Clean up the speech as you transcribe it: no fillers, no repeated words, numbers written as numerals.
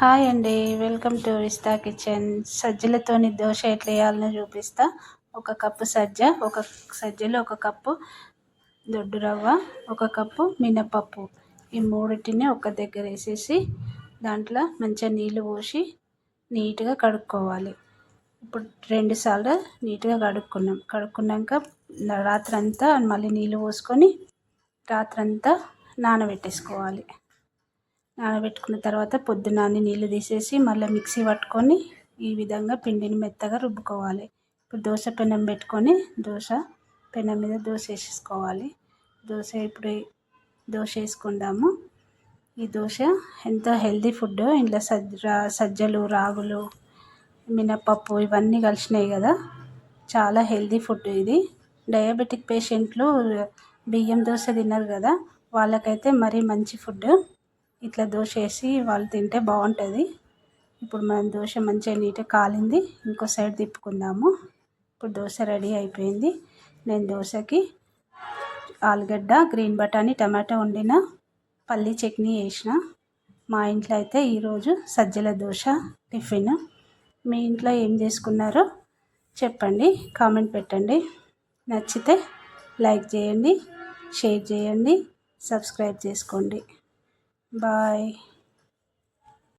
Hi అండి, welcome to Rizta kitchen. సజ్జలతోని dosa ఎట్లా వేయాలని చూపిస్తా. ఒక కప్పు సజ్జలు, ఒక కప్పు దొడ్డు రవ్వ, ఒక కప్పు మినపప్పు, ఈ మూడింటిని ఒక దగ్గర వేసేసి దాంట్లో మంచిగా నీళ్ళు పోసి నీట్గా కడుక్కోవాలి. ఇప్పుడు 2 సార్లు నీట్గా కడుక్కున్నాక రాత్రంతా మళ్ళీ నీళ్ళు పోసుకొని రాత్రంతా నానబెట్టేసుకోవాలి. నానబెట్టుకున్న తర్వాత పొద్దున్న నీళ్ళు తీసేసి మళ్ళీ మిక్సీ పట్టుకొని ఈ విధంగా పిండిని మెత్తగా రుబ్బుకోవాలి. ఇప్పుడు దోశ పెనం పెట్టుకొని పెనం మీద దోశ వేసేసుకోవాలి. ఇప్పుడు దోశ వేసుకుందాము. ఈ దోశ ఎంతో హెల్తీ ఫుడ్. ఇంట్లో సజ్జలు, రాగులు, మినపప్పు ఇవన్నీ కలిసినాయి కదా, చాలా హెల్తీ ఫుడ్ ఇది. డయాబెటిక్ పేషెంట్లు బియ్యం దోశ తినరు కదా, వాళ్ళకైతే మరీ మంచి ఫుడ్. ఇట్లా దోశ వేసి వాళ్ళు తింటే బాగుంటుంది. ఇప్పుడు మనం దోశ మంచిగా నీట్గా కాలింది, ఇంకో సైడ్ తిప్పుకుందాము. ఇప్పుడు దోశ రెడీ అయిపోయింది. నేను దోశకి ఆలుగడ్డ, గ్రీన్ బటానీ, టమాటో వండిన, పల్లీ చట్నీ వేసిన. మా ఇంట్లో అయితే ఈరోజు సజ్జల దోశ టిఫిన్. మీ ఇంట్లో ఏం చేసుకున్నారో చెప్పండి, కామెంట్ పెట్టండి. నచ్చితే లైక్ చేయండి, షేర్ చేయండి, సబ్స్క్రైబ్ చేసుకోండి. బాయ్.